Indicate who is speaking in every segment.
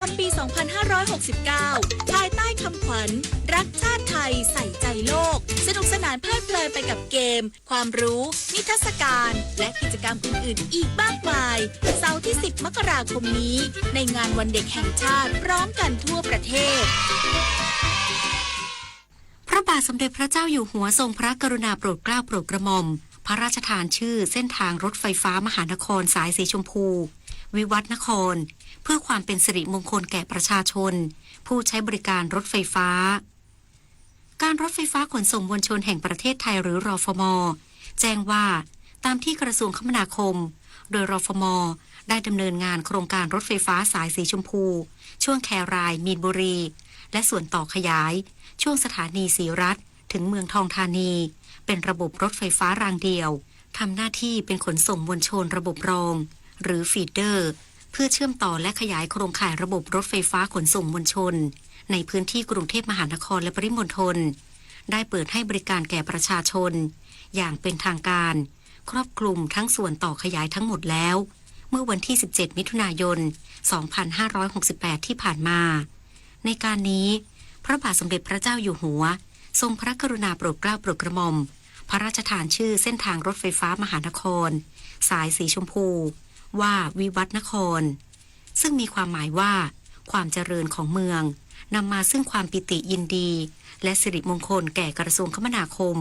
Speaker 1: ปี 2569 ภายใต้คำขวัญรักชาติไทยใส่ใจโลกสนุกสนานเพลิดเพลินไปกับเกมความรู้นิทรรศการและกิจกรรมอื่นๆอีกมากมายเสาร์ที่ 10 มกราคมนี้ในงานวันเด็กแห่งชาติพร้อมกันทั่วประเทศ
Speaker 2: พระบาทสมเด็จพระเจ้าอยู่หัวทรงพระกรุณาโปรดเกล้าโปรดกระหม่อมพระราชทานชื่อเส้นทางรถไฟฟ้ามหานครสายสีชมพูวิวัฒนครเพื่อความเป็นสิริมงคลแก่ประชาชนผู้ใช้บริการรถไฟฟ้าการรถไฟฟ้าขนส่งมวลชนแห่งประเทศไทยหรือรฟม.แจ้งว่าตามที่กระทรวงคมนาคมโดยรฟม.ได้ดำเนินงานโครงการรถไฟฟ้าสายสีชมพูช่วงแครายมีนบุรีและส่วนต่อขยายช่วงสถานีศรีรัตน์ถึงเมืองทองธานีเป็นระบบรถไฟฟ้ารางเดียวทำหน้าที่เป็นขนส่งมวลชนระบบรองหรือฟีดเดอร์เพื่อเชื่อมต่อและขยายโครงข่ายระบบรถไฟฟ้าขนส่งมวลชนในพื้นที่กรุงเทพมหานครและปริมณฑลได้เปิดให้บริการแก่ประชาชนอย่างเป็นทางการครอบคลุมทั้งส่วนต่อขยายทั้งหมดแล้วเมื่อวันที่ 17 มิถุนายน 2568 ที่ผ่านมาในการนี้พระบาทสมเด็จพระเจ้าอยู่หัวทรงพระกรุณาโปรดเกล้าโปรดกระหม่อมพระราชทานชื่อเส้นทางรถไฟฟ้ามหานครสายสีชมพูว่าวิวัฒนครซึ่งมีความหมายว่าความเจริญของเมืองนำมาซึ่งความปิติยินดีและสิริมงคลแก่กระทรวงคมนาคม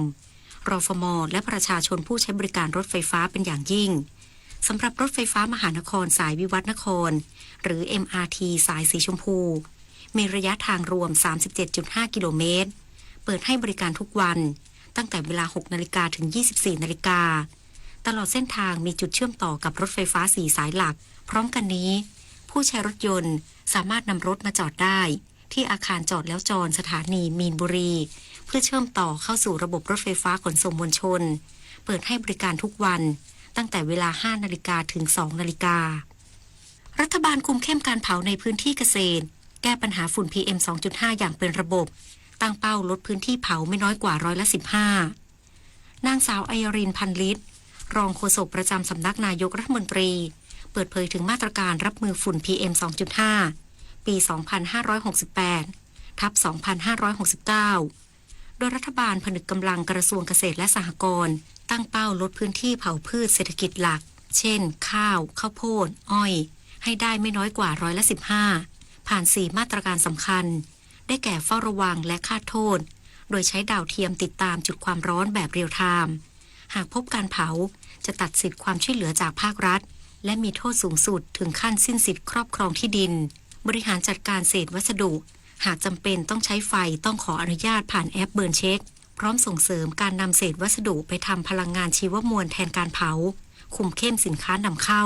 Speaker 2: รฟม.และประชาชนผู้ใช้บริการรถไฟฟ้าเป็นอย่างยิ่งสำหรับรถไฟฟ้ามหานครสายวิวัฒนครหรือ MRT สายสีชมพูมีระยะทางรวม 37.5 กิโลเมตรเปิดให้บริการทุกวันตั้งแต่เวลา 6 นาฬิกาถึง 24 นาฬิกาตลอดเส้นทางมีจุดเชื่อมต่อกับรถไฟฟ้า4สายหลักพร้อมกันนี้ผู้ใช้รถยนต์สามารถนำรถมาจอดได้ที่อาคารจอดแล้วจอดสถานีมีนบุรีเพื่อเชื่อมต่อเข้าสู่ระบบรถไฟฟ้าขนส่งมวลชนเปิดให้บริการทุกวันตั้งแต่เวลา 5 นาฬิกาถึง 2 นาฬิการัฐบาลคุมเข้มการเผาในพื้นที่เกษตรแก้ปัญหาฝุ่น PM 2.5 อย่างเป็นระบบตั้งเป้าลดพื้นที่เผาไม่น้อยกว่า15%นางสาวอัยริน พันลิตรรองโฆษกประจำสำนักนายกรัฐมนตรีเปิดเผยถึงมาตรการรับมือฝุ่น PM 2.5 ปี 2568 ทับ 2569 โดยรัฐบาลผนึกกำลังกระทรวงเกษตรและสหกรณ์ตั้งเป้าลดพื้นที่เผาพืชเศรษฐกิจหลักเช่นข้าวข้าวโพดอ้อยให้ได้ไม่น้อยกว่า15%ผ่าน 4 มาตรการสำคัญได้แก่เฝ้าระวังและคาดโทษโดยใช้ดาวเทียมติดตามจุดความร้อนแบบเรียลไทม์หากพบการเผาจะตัดสิทธิความช่วยเหลือจากภาครัฐและมีโทษสูงสุดถึงขั้นสิ้นสิทธิครอบครองที่ดินบริหารจัดการเศษวัสดุหากจำเป็นต้องใช้ไฟต้องขออนุญาตผ่านแอปเบิร์นเช็คพร้อมส่งเสริมการนำเศษวัสดุไปทำพลังงานชีวมวลแทนการเผาคุมเข้มสินค้านำเข้า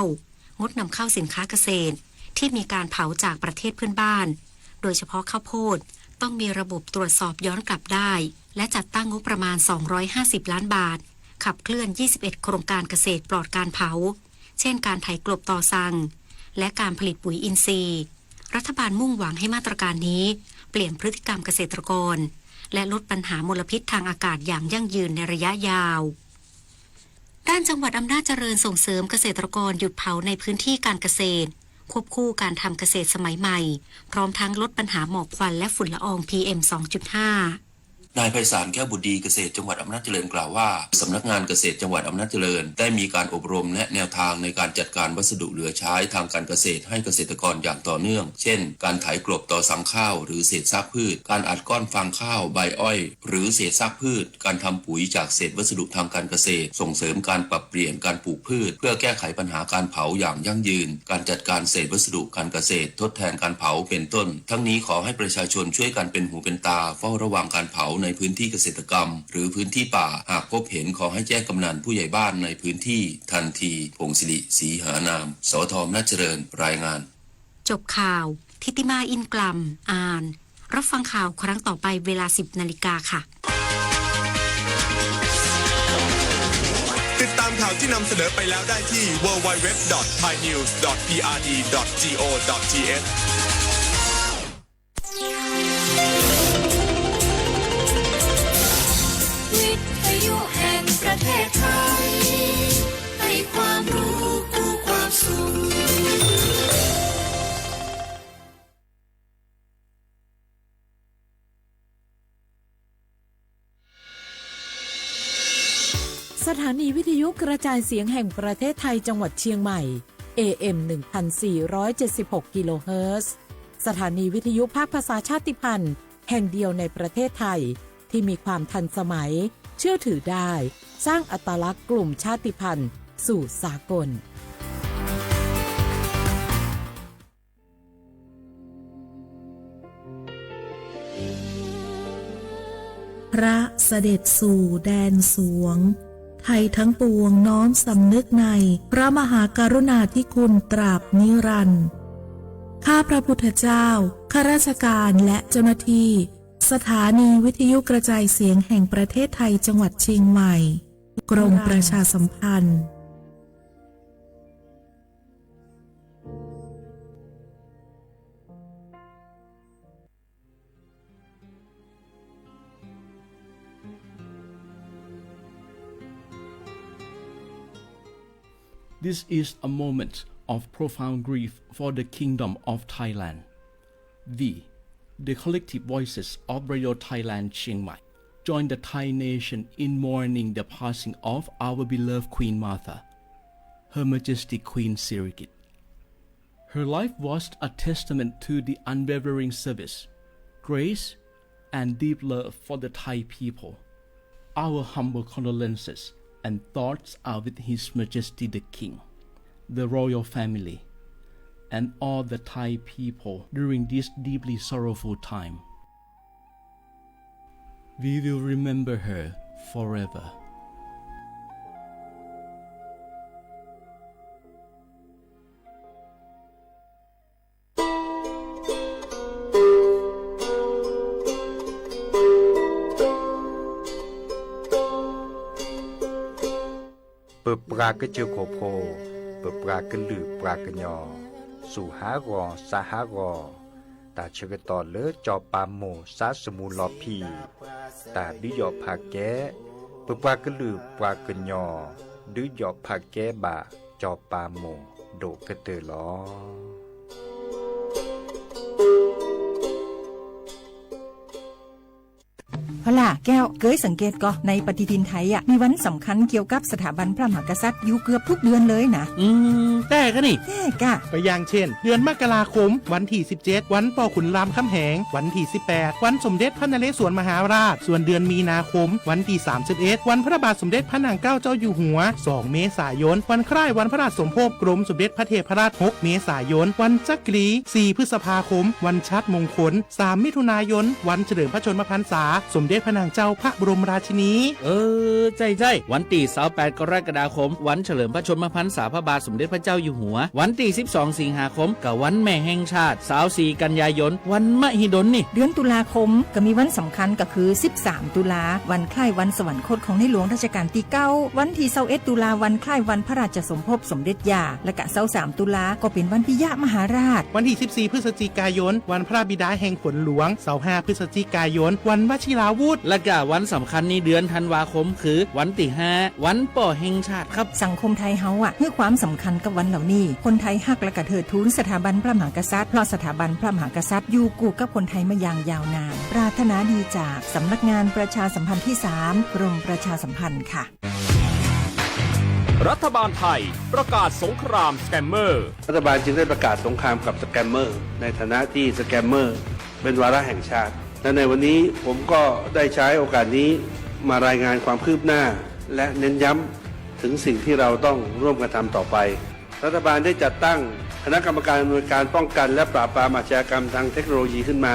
Speaker 2: งดนำเข้าสินค้าเกษตรที่มีการเผาจากประเทศเพื่อนบ้านโดยเฉพาะข้าวโพดต้องมีระบบตรวจสอบย้อนกลับได้และจัดตั้งงบประมาณ250ล้านบาทขับเคลื่อน21โครงการเกษตรปลอดการเผาเช่นการไถกลบต่อสั่งและการผลิตปุ๋ยอินทรีย์รัฐบาลมุ่งหวังให้มาตรการนี้เปลี่ยนพฤติกรรมเกษตรกรและลดปัญหามลพิษทางอากาศอย่างยั่งยืนในระยะยาวด้านจังหวัดอำนาจเจริญส่งเสริมเกษตรกรหยุดเผาในพื้นที่การเกษตรควบคู่การทำเกษตรสมัยใหม่พร้อมทั้งลดปัญหาหมอกควันและฝุ่นละออง PM 2.5
Speaker 3: นายไพศาลแก้วบุตรดีเกษตรจังหวัดอำนาจเจริญกล่าวว่าสำนักงานเกษตรจังหวัดอำนาจเจริญได้มีการอบรมและแนวทางในการจัดการวัสดุเหลือใช้ทางการเกษตรให้เกษตรกรอย่างต่อเนื่องเช่นการไถกลบต่อสั่งข้าวหรือเศษซากพืชการอัดก้อนฟางข้าวใบอ้อยหรือเศษซากพืชการทำปุ๋ยจากเศษวัสดุทางการเกษตรส่งเสริมการปรับเปลี่ยนการปลูกพืชเพื่อแก้ไขปัญหาการเผาอย่างยั่งยืนการจัดการเศษวัสดุการเกษตรทดแทนการเผาเป็นต้นทั้งนี้ขอให้ประชาชนช่วยกันเป็นหูเป็นตาเฝ้าระวังการเผาในพื้นที่เกษตรกรรมหรือพื้นที่ป่าหากพบเห็นขอให้แจ้งกำนันผู้ใหญ่บ้านในพื้นที่ทันทีพงศิริศรีหานามสท.อำนาจเจริญรายงาน
Speaker 2: จบข่าวทิติมาอินกลัมอ่านรับฟังข่าวครั้งต่อไปเวลา 10 นาฬิกาค่ะ
Speaker 4: ติดตามข่าวที่นำเสนอไปแล้วได้ที่ www.thainews.prd.go.th
Speaker 5: วิทยุแห่งประเทศไทยให้ความรู้คู่ความสุข
Speaker 6: สถานีวิทยุกระจายเสียงแห่งประเทศไทยจังหวัดเชียงใหม่ AM 1476 กิโลเฮิรตซ์สถานีวิทยุภาคภาษาชาติพันธุ์แห่งเดียวในประเทศไทยที่มีความทันสมัยเชื่อถือได้สร้างอัตลักษณ์กลุ่มชาติพันธุ์สู่สากล
Speaker 7: พระเสด็จสู่แดนสวงไทยทั้งปวงน้อมสำนึกในพระมหากรุณาธิคุณตราบนิรันดร์ข้าพระพุทธเจ้าข้าราชการและเจ้าหน้าที่สถานีวิทยุกระจายเสียงแห่งประเทศไทยจังหวัดเชียงใหม่กรมประชาสัมพันธ์
Speaker 8: This is a moment of profound grief for the Kingdom of Thailand. We, the collective voices of Radio Thailand Chiang Mai, join the Thai nation in mourning the passing of our beloved Queen Martha, Her Majesty Queen Sirikit. Her life was a testament to the unwavering service, grace, and deep love for the Thai people. Our humble condolences and thoughts are with His Majesty the King, the royal family, and all the Thai people during this deeply sorrowful time. We will remember her forever.
Speaker 9: Bờ pra cái chiều khổ phô, bờ pra cái lử pra cái nhỏ, sủ há gò, sa há gò, ta chơi cái tò lỡ cho ba mồ sa smu lò pì, ta đứa dọ pha ké, bờ pra cái lử pra cái nhỏ, đứa dọ pha ké bà cho ba mồ đổ cái tờ ló.
Speaker 10: พล่ะแก้วเคยสังเกตก็ในปฏิทินไทยอ่ะมีวันสำคัญเกี่ยวกับสถาบันพระมหากษัตริย์อยู่เกือบทุกเดือนเลยนะ
Speaker 11: แต่ก็นี่
Speaker 10: แต่กะ
Speaker 11: ก็อย่างเช่นเดือนมกราคมวันที่17วันปอขุนรามคำแหงวันที่18วันสมเด็จพระนเรศวรมหาราชส่วนเดือนมีนาคมวันที่31วันพระบาทสมเด็จพระนางเกล้าเจ้าอยู่หัว2เมษายนวันคล้ายวันพระราชสมภพกรมสมเด็จพระเทพราช6เมษายนวันจักรี4พฤษภาคมวันชัดมงคล3มิถุนายนวันเฉลิมพระชนมพรรษาสมเด็จพระนางเจ้าพระบรมราชินี
Speaker 12: ใจวันที่28กรกฎาคมวันเฉลิมพระชนมพรรษาพระบาทสมเด็จพระเจ้าอยู่หัววันที่12สิงหาคมกับวันแม่แห่งชาติ24กันยายนวันมหิดลนี่
Speaker 10: เดือนตุลาคมก็มีวันสำคัญก็คือ13ตุลาวันคล้ายวันสวรรคตของในหลวงรัชกาลที่9วันที่21ตุลาวันคล้ายวันพระราชสมภพสมเด็จย่าและก็23ตุลาก็เป็นวันปิยมหาราช
Speaker 11: วันที่14พฤศจิกายนวันพระบิดาแห่งฝนหลวง25พฤศจิกายนวันวชิราวุธ
Speaker 12: และก็วันสำคัญในเดือนธันวาคมคือวันที่5วันป่อแห่งชาติครับ
Speaker 10: สังคมไทยเฮาอ่ะให้ความสำคัญกับวันเหล่านี้คนไทยฮักและก็เทิดทูนสถาบันพระมหากษัตริย์เพราะสถาบันพระมหากษัตริย์อยู่คู่กับคนไทยมาอย่างยาวนานปรารถนาดีจากสำนักงานประชาสัมพันธ์ที่3กรมประชาสัมพันธ์ค่ะ
Speaker 13: รัฐบาลไทยประกาศสงครามสแกมเมอร์
Speaker 14: รัฐบาลจึงได้ประกาศสงครามกับสแกมเมอร์ในฐานะที่สแกมเมอร์เป็นวาระแห่งชาติและในวันนี้ผมก็ได้ใช้โอกาสนี้มารายงานความคืบหน้าและเน้นย้ำถึงสิ่งที่เราต้องร่วมกันทำต่อไปรัฐบาลได้จัดตั้งคณะกรรมการอำนวยการป้องกันและปราบปรามอาชญากรรมทางเทคโนโลยีขึ้นมา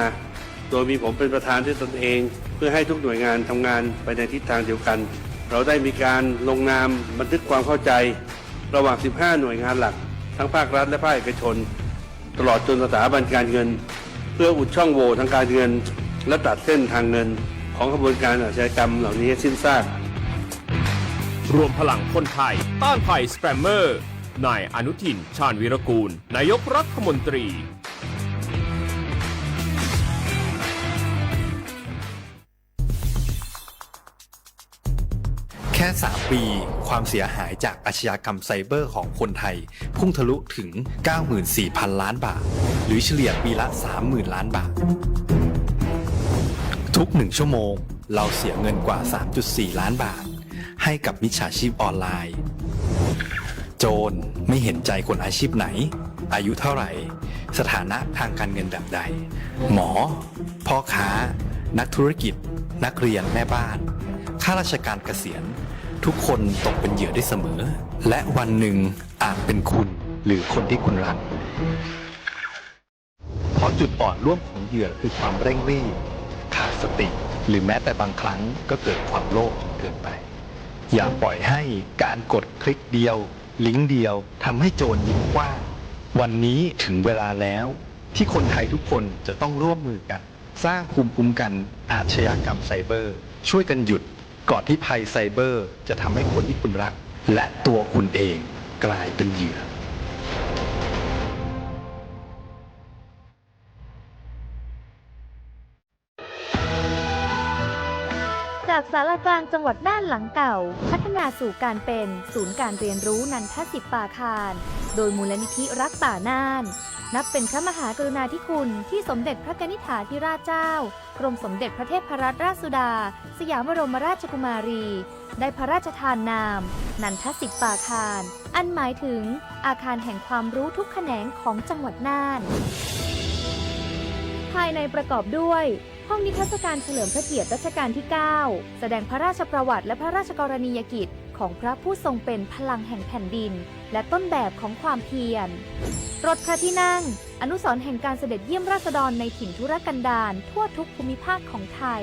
Speaker 14: โดยมีผมเป็นประธานด้วยตนเองเพื่อให้ทุกหน่วยงานทำงานไปในทิศทางเดียวกันเราได้มีการลงนามบันทึกความเข้าใจระหว่าง15หน่วยงานหลักทั้งภาครัฐและภาคเอกชนตลอดจนสถาบันการเงินเพื่ออุดช่องโหว่ทางการเงินและตัดเส้นทางเงินของขบวนการอาชญากรรมเหล่านี้ให้สิ้นซาก
Speaker 13: รวมพลังคนไทยต้านภัยสแกมเมอร์นายอนุทินชาญวีรกูลนายกรัฐมนตรี
Speaker 15: แค่3ปีความเสียหายจากอาชญากรรมไซเบอร์ของคนไทยพุ่งทะลุถึง 94,000 ล้านบาทหรือเฉลี่ยปีละ 30,000 ล้านบาททุก1ชั่วโมงเราเสียเงินกว่า 3.4 ล้านบาท ให้กับมิจฉาชีพออนไลน์ โจรไม่เห็นใจคนอาชีพไหน อายุเท่าไหร่ สถานะทางการเงินแบบใด หมอ พ่อค้า นักธุรกิจ นักเรียนแม่บ้านข้าราชการเกษียณทุกคนตกเป็นเหยื่อได้เสมอและวันหนึ่งอาจเป็นคุณหรือคนที่คุณรักเพราะจุดอ่อนร่วมของเหยื่อคือความเร่งรีบขาดสติหรือแม้แต่บางครั้งก็เกิดความโลภเกินไปอย่าปล่อยให้การกดคลิกเดียวลิงก์เดียวทำให้โจรยิ้มกว้างวันนี้ถึงเวลาแล้วที่คนไทยทุกคนจะต้องร่วมมือกันสร้างภูมิคุ้มกันอาชญากรรมไซเบอร์ช่วยกันหยุดก่อนที่ภัยไซเบอร์จะทำให้คนที่คุณรักและตัวคุณเองกลายเป็นเหยื่อ
Speaker 16: จากศาลากลางจังหวัดด้านหลังเก่าพัฒนาสู่การเป็นศูนย์การเรียนรู้นันทศิษย์ป่าคารโดยมูลนิธิรักป่าน่านนับเป็นพระมหากรุณาธิคุณที่สมเด็จพระกนิษฐาธิราชเจ้ากรมสมเด็จพระเทพรัตนราชสุดาสยามบรมราชกุมารีได้พระราชทานนามนันทศิษย์ป่าคารอันหมายถึงอาคารแห่งความรู้ทุกแขนงของจังหวัดน่านภายในประกอบด้วยห้องนิทรรศการเฉลิมพระเกียรติรัชกาลที่ 9 แสดงพระราชประวัติและพระราชกรณียกิจของพระผู้ทรงเป็นพลังแห่งแผ่นดินและต้นแบบของความเพียรรถพระที่นั่งอนุสรณ์แห่งการเสด็จเยี่ยมราษฎรในถิ่นทุรกันดารทั่วทุกภูมิภาคของไทย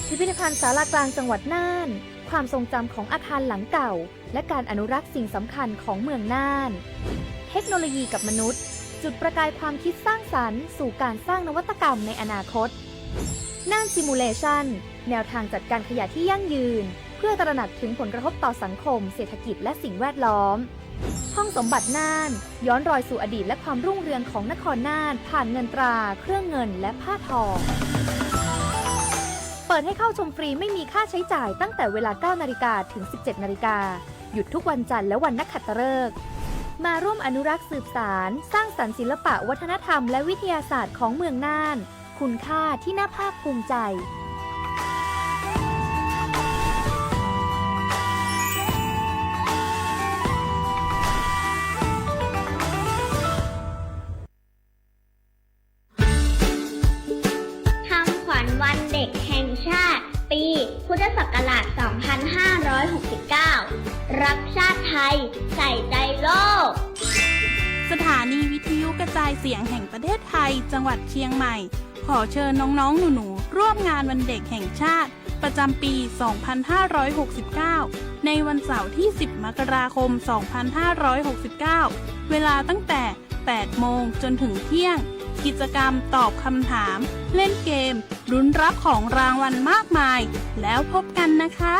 Speaker 16: พิพิธภัณฑ์ศาลากลางจังหวัดน่านความทรงจำของอาคารหลังเก่าและการอนุรักษ์สิ่งสำคัญของเมืองน่านเทคโนโลยีกับมนุษย์จุดประกายความคิดสร้างสรรค์สู่การสร้างนวัตกรรมในอนาคตน่านซิมูเลชันแนวทางจัดการขยะที่ยั่งยืนเพื่อตระหนักถึงผลกระทบต่อสังคมเศรษฐกิจและสิ่งแวดล้อมห้องสมบัติน่านย้อนรอยสู่อดีตและความรุ่งเรืองของนครน่านผ่านเงินตราเครื่องเงินและผ้าทองเปิดให้เข้าชมฟรีไม่มีค่าใช้จ่ายตั้งแต่เวลา 9 นาฬิกาถึง 17 นาฬิกาหยุดทุกวันจันทร์และวันนักขัตฤกษ์มาร่วมอนุรักษ์สืบสานสร้างสรรค์ศิลปะวัฒนธรรมและวิทยาศาสตร์ของเมืองน่านคุณค่าที่น่าภาคภูมิใจ
Speaker 17: คำขวัญวันเด็กแห่งชาติปีพุทธศักราช 2569 รักชาติไทยใส่ใจโลก
Speaker 18: สถานีวิทยุกระจายเสียงแห่งประเทศไทยจังหวัดเชียงใหม่ขอเชิญน้องๆหนูๆร่วมงานวันเด็กแห่งชาติประจำปี 2569 ในวันเสาร์ที่ 10 มกราคม 2569 เวลาตั้งแต่ 8 โมงจนถึงเที่ยงกิจกรรมตอบคำถามเล่นเกมลุ้นรับของรางวัลมากมายแล้วพบกันนะคะ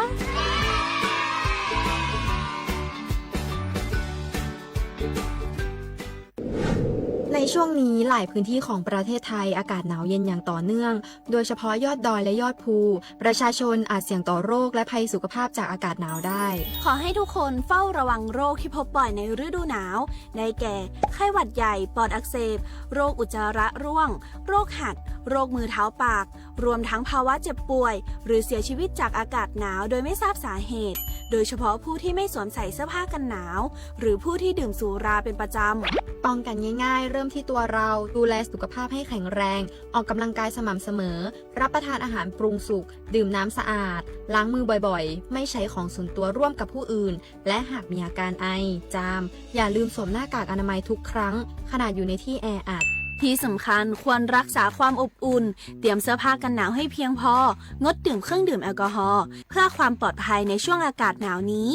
Speaker 19: ในช่วงนี้หลายพื้นที่ของประเทศไทยอากาศหนาวเย็นอย่างต่อเนื่องโดยเฉพาะยอดดอยและยอดภูประชาชนอาจเสี่ยงต่อโรคและภัยสุขภาพจากอากาศหนาวได้
Speaker 18: ขอให้ทุกคนเฝ้าระวังโรคที่พบบ่อยในฤดูหนาวได้แก่ไข้หวัดใหญ่ปอดอักเสบโรคอุจจาระร่วงโรคหัดโรคมือเท้าปากรวมทั้งภาวะเจ็บป่วยหรือเสียชีวิตจากอากาศหนาวโดยไม่ทราบสาเหตุโดยเฉพาะผู้ที่ไม่สวมใส่เสื้อผ้ากันหนาวหรือผู้ที่ดื่มสุราเป็นประจำ
Speaker 19: ป้องกันง่ายๆเริ่มที่ตัวเราดูแลสุขภาพให้แข็งแรงออกกำลังกายสม่ำเสมอรับประทานอาหารปรุงสุกดื่มน้ำสะอาดล้างมือบ่อยๆไม่ใช้ของส่วนตัวร่วมกับผู้อื่นและหากมีอาการไอจามอย่าลืมสวมหน้ากากอนามัยทุกครั้งขณะอยู่ในที่แออัด
Speaker 18: ที่สำคัญควรรักษาความอบอุ่นเตรียมเสื้อผ้ากันหนาวให้เพียงพองดดื่มเครื่องดื่มแอลกอฮอล์เพื่อความปลอดภัยในช่วงอากาศหนาวนี้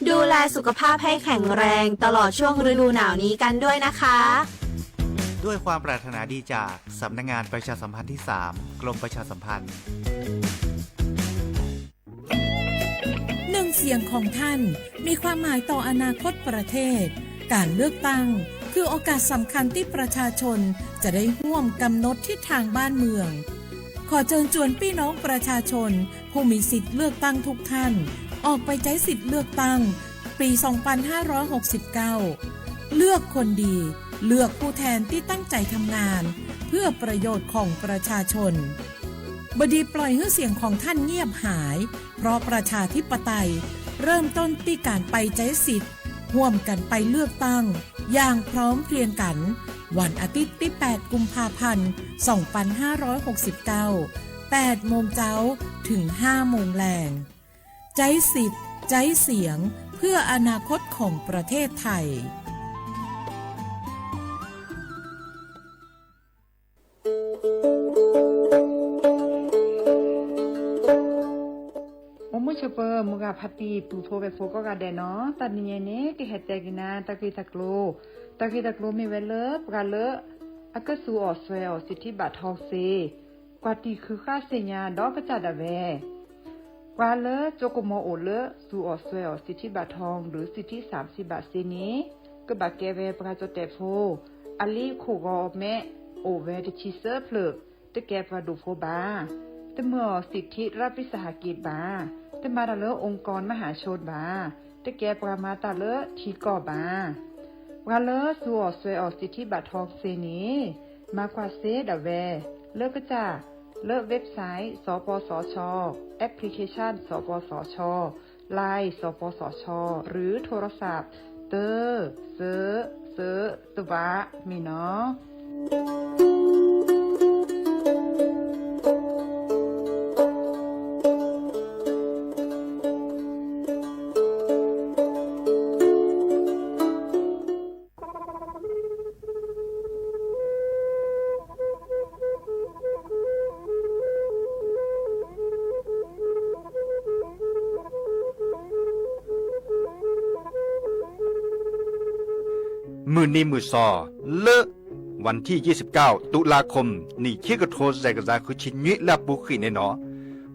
Speaker 18: ดูแลสุขภาพให้แข็งแรงตลอดช่วงฤดูหนาวนี้กันด้วยนะคะ
Speaker 20: ด้วยความปรารถนาดีจากสำนักงานประชาสัมพันธ์ที่ 3 กรมประชาสัมพันธ์
Speaker 6: หนึ่งเสียงของท่านมีความหมายต่ออนาคตประเทศการเลือกตั้งคือโอกาสสำคัญที่ประชาชนจะได้ร่วมกำหนดทิศทางบ้านเมืองขอเชิญชวนพี่น้องประชาชนผู้มีสิทธิ์เลือกตั้งทุกท่านออกไปใช้สิทธิ์เลือกตั้งปี 2569 เลือกคนดีเลือกผู้แทนที่ตั้งใจทำงานเพื่อประโยชน์ของประชาชน บดีปล่อยให้เสียงของท่านเงียบหายเพราะประชาธิปไตยเริ่มต้นที่การไปใช้สิทธิ์ร่วมกันไปเลือกตั้งอย่างพร้อมเพรียงกันวันอาทิตย์ที่ 8 กุมภาพันธ์ 2569 8 โมงเช้าถึง 5 โมงแลงใช้สิทธิ์ใช้เสียงเพื่ออนาคตของประเทศไทย
Speaker 21: ชเปอร์มุกาพัตีปูโฟเวโฟก็กาเดเนาะตัดเนี่ยเนี่ยกิเฮตกินาตะกีตะกโลมีเวลปกาเลอากสูออสเวลสิทธิบัตรทองเซกว่าตีคือค่าเสียดอกกระจัดเวกว่าเลโจโกโมโอเลสูออสเวลสิทธิบัตรทองหรือสิทธิ30 บาทเซนี้ก็บาเกเวปกาโจเตโฟอลีโคกอแม่โอเวตชิเซอร์เพลตะแกปาดูโฟบาตะเมื่อสิทธิรัฐวิสาหกิจบาตมาตาเลองค์กรมหาชนบาตะแกปรามาตาเลทีก่อบาวาเลสัวสวยออกสิทธิบัตรทองเซนีมากว่าเซดาเวเลิกก็จ้าเลิกเว็บไซต์สปสช.แอปพลิเคชันสปสช.ไลน์สปสช.หรือโทรศัพท์เตอเซตวะมีเนาะ
Speaker 9: มือนี้มือซอเลอะวันที่29ตุลาคมนี่ที่กระโทษใจกระจายคือชิญุและบุขีในเนาะ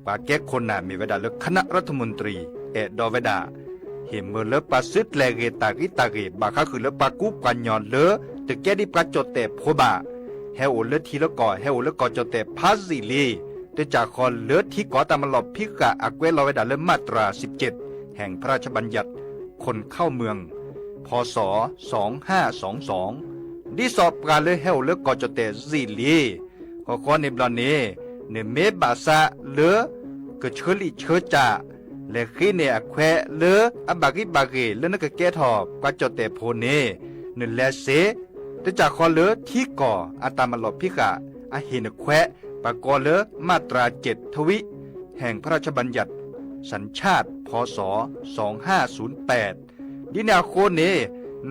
Speaker 9: ปาแก้คนน่ะมีเวลาเลือกคณะรัฐมนตรีดอเวดาเห็นเมื่อเลือกปาซึดแลเกตากิบาคาคือเลือกปากุปัญญอนเลอะแต่แก้ดิปาจดแต่โพบาเฮโอเลือกทีละก่อเฮโอเลือกก่อจดแต่พาซิลีแต่จากคอนเลือกที่ก่อตามลอบพิกะอักเวลอเวดาเลือกมาตรา17แห่งพระราชบัญญัติคนเข้าเมืองพศ2522ดิสอบการเลยเฮาเลือกก่อจดแต่ซิลีขอในบลอนนี้เนเมบาซาเลือกเชลิเชจ่าและขีเนอแควเลืออบากิบากิเลือนกแก่ทอบกว่าจดแต่โพเนนึแลเสแต่จากคอเลือที่ก่ออาตามลอบพิกะอาเฮนแควปากอเลือมาตรา7ทวิแห่งพระราชบัญญัติสัญชาติพศ2508ดินาโคเน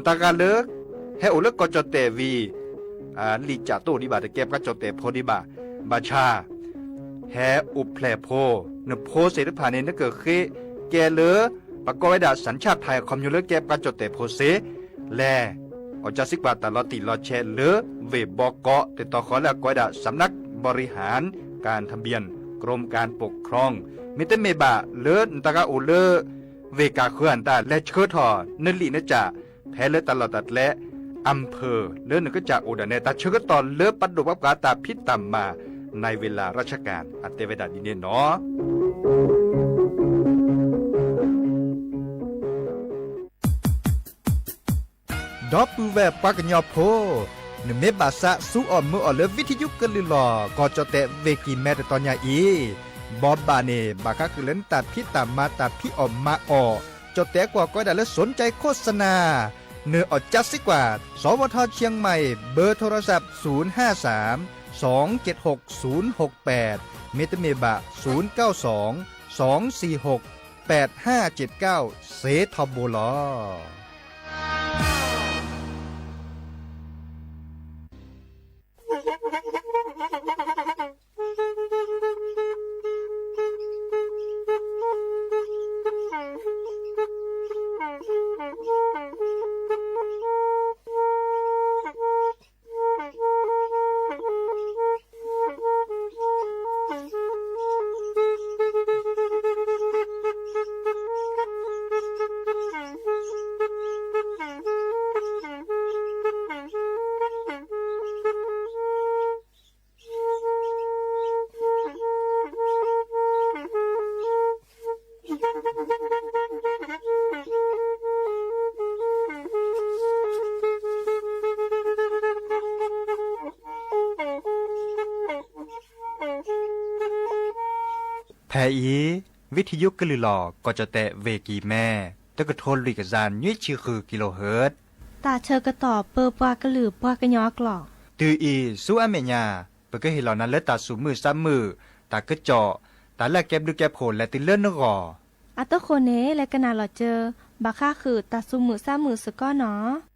Speaker 9: ตากาเลิกเฮโอเลิกก็จเตวีลิจาโตดิบาตะแก็บก็จเตโพดิบาบาชาแฮอุเพลโพนโพเสรพาเนนเกิดเคแกเลอปกอยดาสัญชาติไทยคอมยูเลิกแก็บก็จเตโพเสแลอจาสิกบาตลอติลอเชเลอเวบอกเกาะติดต่อขอและกอยดาสำนักบริหารการทะเบียนกรมการปกครองมิเตเมบาเลอนตากาโอเลอเวกาเคลื่อนตาและเชิดทอนลีนจ่าแพ้เลตลอดตัดและอำเภอเลื่อนก็จะโอดาเนตาเชิดตอนเลือปัดดุบับกาตาพิษตามมาในเวลาราชการอัตเตเวดาดินเนาะดอปูแวปักญอโพนเมบาซะสู้ออมมืออเลวิทยุกลือลอก็จะเตเวกีแมตตอนยาอีบอบบาเนบาคาคือเล่นตัดพิตามมาตัดพิออมมาออจดแต่กว่าก็ได้และสนใจโฆษณาเนื้ออดจัดสิกว่าสวทเชียงใหม่เบอร์โทรศัพท์053 276 068เมตเมบะ092 246 8579เซทอโบลอ อีวิทยุกลือหลอก็จะแตะเวกีแม่ตะกะโทนลิกซานยุ้ยชื่อคือกิโลเฮิรตซ์
Speaker 1: ตาเชอกระต่อเปอปากระหลือปากระยอกหลอก
Speaker 9: ตืออีสู้อเมญาเปก็เห็นเหล่านั้นและตาสูมือซ้ำมือตากระเจาะตาแลกแก็บดูแก็บโผล่และติเลื่อนนกอ
Speaker 1: อัตโคเนและกนาหลอเจอบาค่าคือตาซุมือซ้ำมือสก้อเนาะ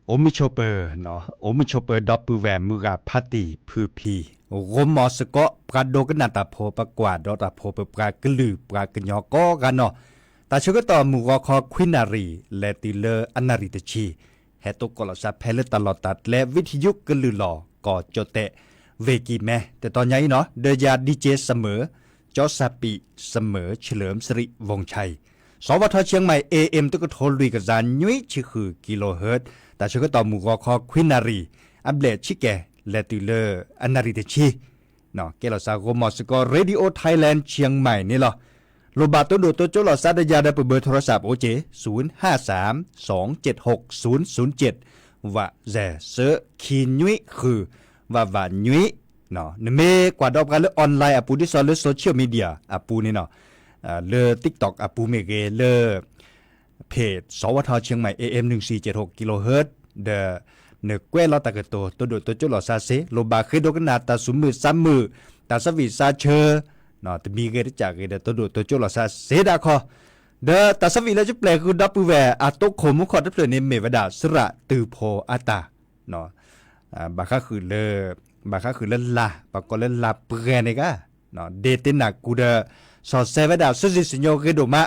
Speaker 9: โอมิโชเปอร์เนาะโอมิโชเปอร์ดอปปูแวมมือกับพัตติพือพีโรมอสกอปราโดกนาตาโพปกวาดอตาโพเปปรากลือปรากญอก็กันเนาะตาชกต่อมือคอควินารีและติเลออนาริตชีเฮตุกลสัพเพลตลอดตัดและวิทยุกลือหลอก็โจเต เวกีแม่แต่ตอนนี้เนาะเดียดีเจเสมอจอสปีเสมอเฉลิมสิริวงชัยสวทเชียงใหม่ AM ตุกโทลุยกับจานยุ้ยชื่อคือกิโลเฮิรตซ์แต่ชื่อก็ต่อหมู่กอคอควินารีอัปเดตชิแกและติเลอร์อนาริเตชีเนาะเกลสาโกมอสกอเรดิโอไทยแลนด์เชียงใหม่นี่เหรอโลบาตัวดูตัวโจลอซาดยาได้เบอร์โทรศัพท์โอเจ0532760007ว่าแจเซอคีนุ้ยคือว่านุ้ยเนาะนเมกว่าดอกกันเลยออนไลน์อปูที่ซอลโซเชียลมีเดียอปูนี่เนาะเลอ TikTok อปูเมเกเลอเพจสวทเชียงใหม่ AM 1476กิโลเฮิรตซ์เดเนกเวลอตะกะตัวดูตัวโจลอซาเซโลบาเคโดกนาตาสุมือซ้ำมือตาสวิซาเชอเนาะตะมีเกดจากเกดตัวดูตัวโจลอซาเซดาคอเดตาสวิแล้วจะแปลคือดับเวอะตกโคมุขอดับเพลในเมวดาสระตือโพอาตาเนาะบาคาคือเลอบาคาคือเล่นลาปากก็เล่นลาเปรเนกะเนาะเดตินักกูเดสอเซวดาสุจิสิโยเกโดมะ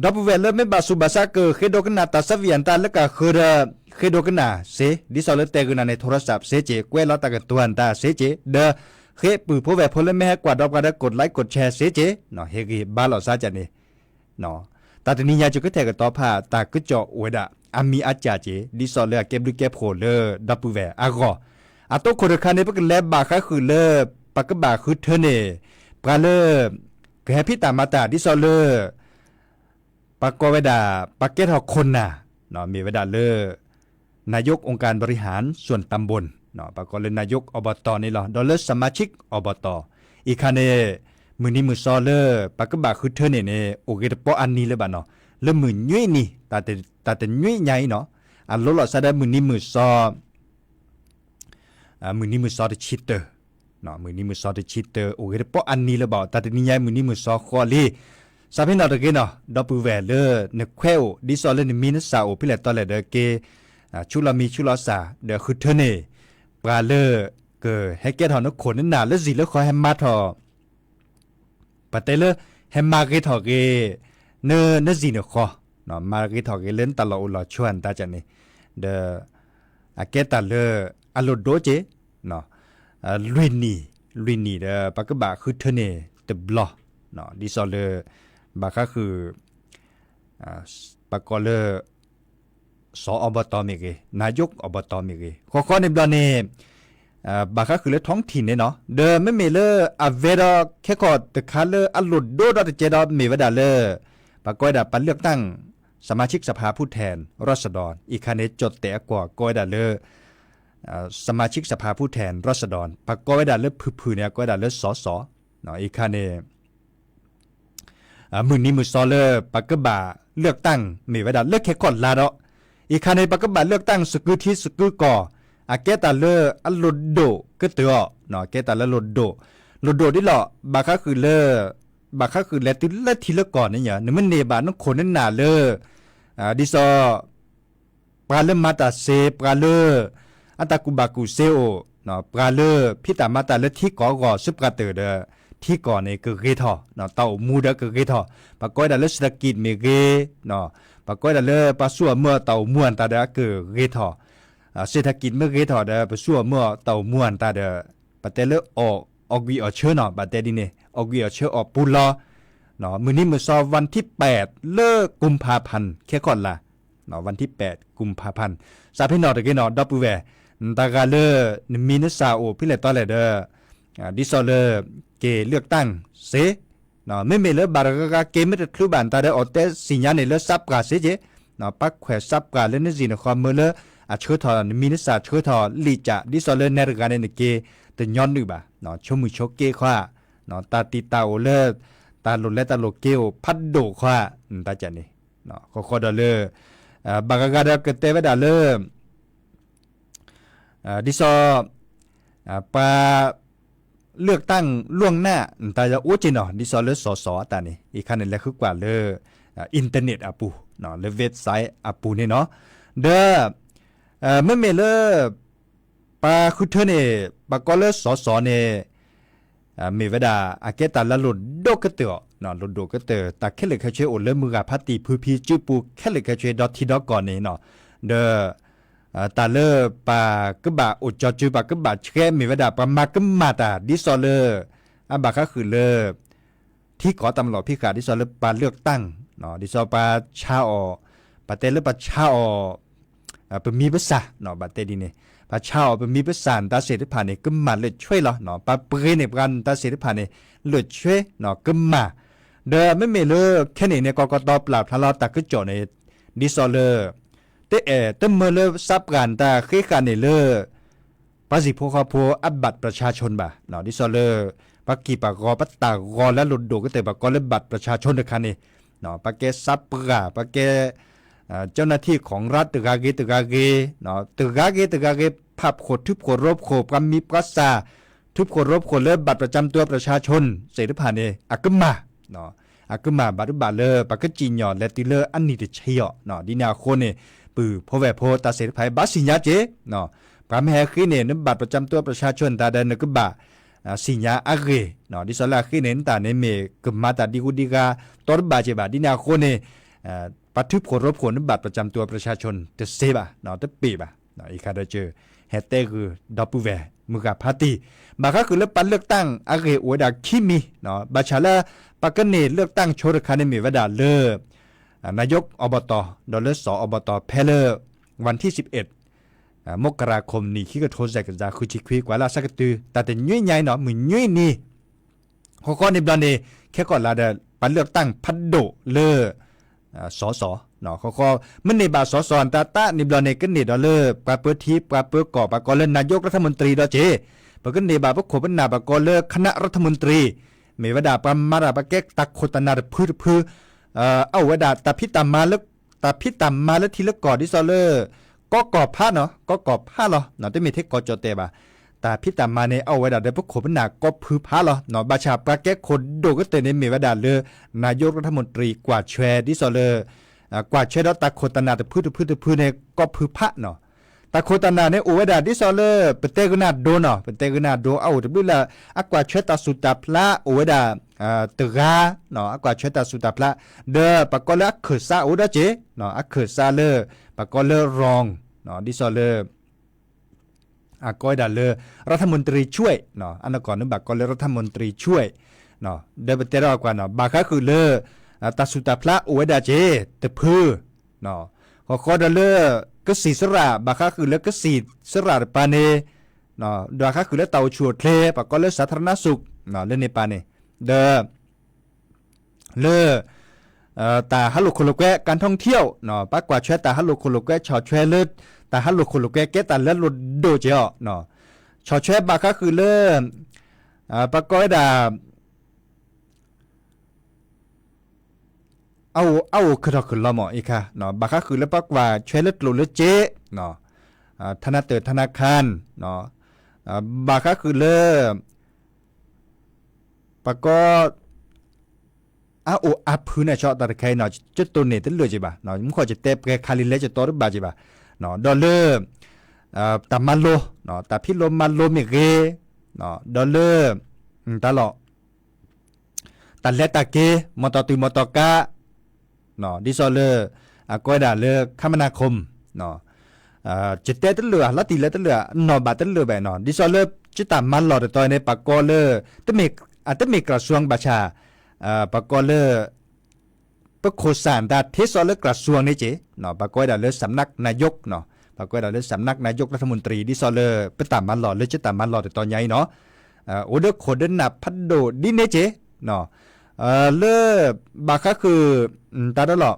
Speaker 9: ดับเวลไม่บาสุบาซาเกเคโดกนาตาสวิอันตาแล้วก็คือเคโดกนาเซดิซอลเตกนาในโทรศัพท์เซเจเกวลอตะกันตัวอันตาเซเจเดเคปือพวกแวพลแม่กว่าดอกกันกดไลค์กดแชร์เซเจเนาะเฮกีบาลอซาจันนี่เนาะตาตนิยาจุกแทกต่อผ้าตากึจ่ออวดะอามีอาจาเจดิซอลเก็บดูเก็บโหเลดับเวอากออาโตคนคันนี้ปกแลบบาคาคือเลปากบาคือเธอเนปลาเลแกพิตามาตาดิซอลปากกเวดาปากเกตหอกคนน่ะเนาะมีเวดานายกองค์การบริหารส่วนตำบลเนาะปากกเลนายกอบตนี่หรอดอลเลอร์สมาชิกอบตอีคันเนมือนี้มือซอเลปากบาคือเธอเนโอเกตปออันนี้เลยบ้านเนาะเลมือยุ้ยนี่ตาแต่ยุ้ยใหญ่เนาะอันลดซะได้มือนี้มือซอมือนี้มือซอดชิตเตอร์เนาะมือนี้มือซอดชิตเตอร์โอเกตปออันนี้เลยบ่ตาแต่นี่ใหญ่มือนี้มือซอคอลีซาพินอตะเกเนาะดับเวลเนควลดิซอลเลนมินซาโอพิเลตอเลเดเกชุลามีชุลาซาเดคือเทเนปลาเลเกให้แกทอนกคนน่ะแล้วสิแล้วขอแฮมมาทอปะเตเลแฮมมาเกทอเกเนสิเนคอเนาะมาเกทอเกเล่นตลอดชวนตาจันนี่เดอะเกตาเลอะโลโดเจเนาะลุยนี่เดปากบะคือเทเนเตบลอเนาะดิซอลเลบาคาคือปากกอเลสออบตเมเกนายกอบตเมเกข้อในบลาเนบาคาคือเลท้องถิ่นเนาะเดไม่เมเลอเวดาแค่กอตะคาเลอลุดโดดเจดอเมวดาเลปากกอยดาปันเลือกตั้งสมาชิกสภาผู้แทนราษฎรอีคาเนจดแตกว่ากอยดาเลสมาชิกสภาผู้แทนราษฎรปากกอยดาเลผือเนี่ยกอยดาเลสสเนาะอีคาเนมือนี้มือซอเลอปากกบะเลือกตั้งมีไว้ดัดเลือกแค่ก่อนลาดออีกคันในปากกบะเลือกตั้งสกุที่สกุก่ออาเกตาเลออัลโลโดก็เตอเนาะเกตาเลโลโดนี่หรอบาคาคือเลอบาคาคือแลติเลทีละก่อนนี่หยังมันเนบาน้องคนนั่นน่ะเลดิซอปลาเลมาตาเซปลาเลอัตากุบากุเซโอเนาะปลาเลพิตามาตาเลที่ก่อซุปกาเตอเดที่ก่อนเนี่ยคือเกทอเนาะเต่ามูดคือเกทอปากก้อยดาเลสตะกิดเมเกเนาะปากก้อยดาเลปาสัวเมื่อเต่าม่วนตาเดคือเกทอเศรษฐกิจเมื่อเกทอเดปาสัวเมื่อเต่าม่วนตาเดปะเตเลออกวีอเชเนาะปะเตดิเนออกวีอเชออกปุลอเนาะมื้อนี้มื้อซอวันที่8เลิกกุมภาพันธ์แค่ก่อนล่ะเนาะวันที่8กุมภาพันธ์ซาพี่เนาะตะเกเนาะดับเวตากาเลมินซาโอพี่เลตอเลเดดิซอเลเกเลือกตั้งเสเนาะไม่มีเลยบาร์กาเกไม่ได้คลุบันตาได้ออเตสิญญาในเลซับกาเสเจเนาะปักแขวซับกาเลนจีนความเมื่อเลอาเชื่อทอมินิสาเชื่อทอลีจ่าดิซอเลเนรกาในเกแต่ย้อนดูบ่าเนาะชมือชกเกขว้าเนาะตาติตาโอเลตาหลุดและตาโลเกลพัดโดขว้าตาจันนี่เนาะข้อดอเลบาร์กาเดกเตเวดาเลดิซอปาเลือกตั้งล่วงหน้าแต่จะโอ้จิเนาะดิซอลเลสสตานี่อีกคันนึงแหละคือกว่าเลยอินเทอร์เน็ตอาปูเนาะเลเว็บไซต์อาปูนี่เนาะเด้อเมื่อเมเลปาคุเทเนปากอเลสเนี่ยเมวดาอาเกตาละลุดโดกเตอเนาะลุดโดกเตอตาแค่เลยแค่ช่วยโอเลมือกาพัตติพูพีจูปูแค่เลยแค่ช่วยดอทที่ดอกก่อนนี่เนาะเด้อ ตาเลอปากึบะอุจจอจูปากึบะแช่มีวดาปามากึมมาตาดิซอเลอร์บาก็คือเลอที่ขอตำรวจพี่ขาดิซอเลอปาเลือกตั้งเนาะดิซอปาชาอปาเตเลอปาชาอเป็นมีภาษาเนาะบาเตดีเนี่ยปาชาอเป็นมีภาษาตาเสด็จผ่านเนี่ยกึมมาเลยช่วยเหรอเนาะปาเปรเนี่ยกันตาเสด็จผ่านเนี่ยเลือดช่วยเนาะกึมมาเดอไม่มีเลยแค่นี้เนี่ยกกตปราบทะเลาะตะกึจ่อในดิซอเลอร์เตเมื่อเลซับกันตาเคกันเนี่ยเลภาษีพวกเขาพวอับบัตรประชาชนบ่าเนาะดิซอเลอร์ปักกีปากรปัตตากรและหลุดโดก็แต่ปากรและบัตรประชาชนในคันนี้เนาะปากเกซับปะปากเกเจ้าหน้าที่ของรัฐตึกาเกเนาะตึกาเกภาพโคตรทุบโคตรรบโคปรมีปรัสซาทุบโคตรรบโคตรเลิบัตรประจำตัวประชาชนเสด็จผ่านเนี่ยอักมาเนาะอักมาบัตรบาเลอปากจีนหยอดและติเลออันนี้จะเชียเนาะดินาโคเนี่ยปือพอแวพอตาเสด็จผ่านบัตรสิญญาเจเนาะพระแม่ขึ้นเนี่ยนบัตรประจำตัวประชาชนตาเดินนึกบ่าสิญญาอะเกเนาะดิสลาขึ้นเนี่ยตาเนี่ยเมกมาตาดิกุดิกาตอร์บาเจบาดินาโคเนี่ยปัทุบขนรบขนบัตรประจำตัวประชาชนจะเซบะเนาะจะปีบะเนาะอีกคาเจอเฮเตคือดับปูแวมือกับพาร์ตี้มาก็คือเลือกปันเลือกตั้งอะเกอวดาคิมิเนาะบาชาลาปากเนเลือกตั้งโชรคาเนมีวดาเลนายกอบต.ดอลเลอร์สอบต.เพลเลอร์วันที่11มกราคมนี้ที่ก็โทรแจกจะคือชิควีกว่าลาสักตือแต่ยุ่ยใหญ่เนาะมือยุ่ยนี่ข้อก้อนในบลานเนแค่ก่อนลาเดปันเลือกตั้งพัดโดเลอสสเนาะข้อมันในบาสสอันตาในบลานเนกันนี่ดอลเลอร์ปาเปอร์ทีปาเปอร์ก่อปากอเลนายกรัฐมนตรีดอเจปกันในบาพวกขบนาปากอเลอคณะรัฐมนตรีเมวดาปามาราปะแกตักโคตนาพื้เอาวดาตาพิตามาแล้วทีละก่อดิซอเลอร์ก็กอบผ้าเนาะก็กอบผ้าเหรอเนาะจะมีเทคกอจอเตบะแต่พิตามาในเอาวดาได้พวกขบนาก็พื้ผ้าเหรอเนาะบาชาปะแกคนโดก็เตในเมวดาเลอนายกรัฐมนตรีกว่าแชร์ดิซอเลอร์กว่าแชร์แล้วตาโคตนาแต่พื้นในก็พื้ผ้าเนาะตาโคตนาในโอวดาดิซอเลอร์เปเตกนาโดเนาะเปเตกนาโดเอาแต่บุละอักว่าแชร์ตาสุตาพละโอวดาตึกาเนาะกว่าเชตาสุตาพละเดอปากกอลคือซาอุดาเจเนาะอักคือซาเลปากกอลรองเนาะดิซอเลกอยดาเลรัฐมนตรีช่วยเนาะอันก่อนนึกบากกอลรัฐมนตรีช่วยเนาะเดบเตรอกว่าเนาะบาคาคือเลตาสุตาพละอุเวดาเจตะพือเนาะขอดาเลก็สีสระบาคาคือเลก็สีสระปาเนเนาะบาคาคือเลเตาชัวเทปากกอลสาธารณสุขเนาะเลในปาเนเดอเลตาฮัลโหลโคโลแกการท่องเที่ยวเนาะปากกว่าแชตาฮัลโหลโคโลแกชอแชเลิศตาฮัลโหลโคโลแกเกตาเลิศลดโดเจาะเนาะชอแชบาก็คือเลปากก้อยดาเอาคือเราคือละหมออีกค่ะเนาะบาก็คือเลปากว่าแชเลิศลดเลเจเนาะธนาคารเนาะบาก็คือเลปากก็อาพื้นเนี่ยชอบตะไคร้เนาะจะตัวเนี่ยตั้งเลยจีบ่ะเนาะมึงขอจะเตะแกคาลิเลจะตัวหรือบ่าจีบ่ะเนาะดอลเลอร์ตามันโลเนาะตาพิโลมันโลมิเกเนาะดอลเลอร์ตาหลอตาเลตาเกมอตอตุมอตอกะเนาะดิซอเลอร์ก้อยดาเลอร์คมนาคมเนาะจะเตะตั้งเลยละตีเลตั้งเลยเนาะบาตั้งเลยแบบเนาะดิซอเลอร์จะตามันหลอตัวในปากกอเลอร์ตั้งมีกระทรวงบัญชาปากกอเลอปโคสานดาเทสอเลกระทรวงนี่เจเนาะปากกอดาเลสำนักนายกเนาะปากกอดาเลสำนักนายกรัฐมนตรีดิซอเลไปตามมันหลอดเลยจะตามมันหลอดแต่ตอนใหญ่เนาะโอเดอโคเดนับพัดโดดิเนเจเนาะเลบาก็คือตาดหลอ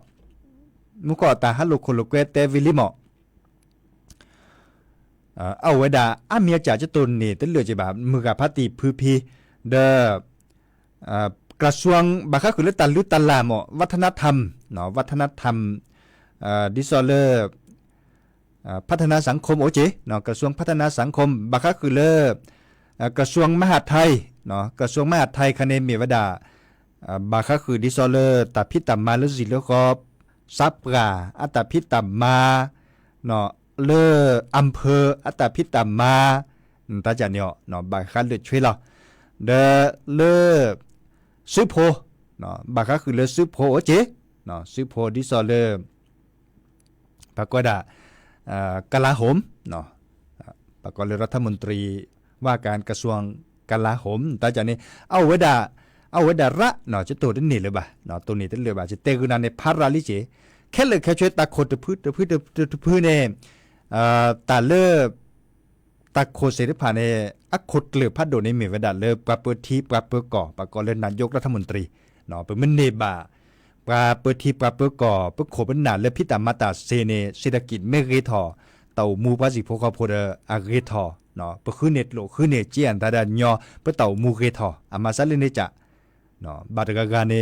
Speaker 9: มุกอตาฮัลโลโคโลเกเตวิลิมอเอาไว้ดาอาเมียจ่าจะตุนนี่ตั้งเหลือจะแบบมือกับพัตติพื้พีเดกระทรวงบาคาคือเรื่องตันลุตันลามวัฒนธรรมเนาะวัฒนธรรมดิซอเลอร์พัฒนาสังคมโอเจเนาะกระทรวงพัฒนาสังคมบาคาคือเรื่องกระทรวงมหาดไทยเนาะกระทรวงมหาดไทยคะแนนมีวดาบาคาคือดิซอเลอร์ตัดพิตามาแล้วสิแล้วก็ซับกาอัตพิตามาเนาะเลออำเภออัตพิตามาตาจานเนาะบาคาเลยช่วยเราเดเลซื้อโพเนาะบาก็คือเลซื้อโพโอเจเนาะซื้อโพดิซอเลอร์ปากกว่า
Speaker 3: กลาโหมเนาะปกรณ์รัฐมนตรีว่าการกระทรวงกลาโหมแต่จากนี้เอาไว้ดาระเนาะจะตัวนี้เลยบ่ะเนาะตัวนี้เลยบ่ะจะเตกุนาในพาราลิเจแค่เลยแค่ช่วยตาโคตรพืชเนี่ยตาเลิบตาโคเสริผ่านในอักขดเหลือพัดโดในเมวดาเลิบปะเปิดทีปะเปิดก่อปะกรณ์นายกรัฐมนตรีเนาะเป็นมันเนบะปะเปิดทีปะเปิดก่อปะโคเป็นหนาเลิบพิตามาตาเซเนเศรษฐกิจไม่เรทอเต่ามูภาษีพวกเขาพูดอาเรทอเนาะปะคือเน็ตโลคือเน็ตเจียนตาดานยอปะเต่ามูเรทออามาซัลเลนจะเนาะบาดกากาเน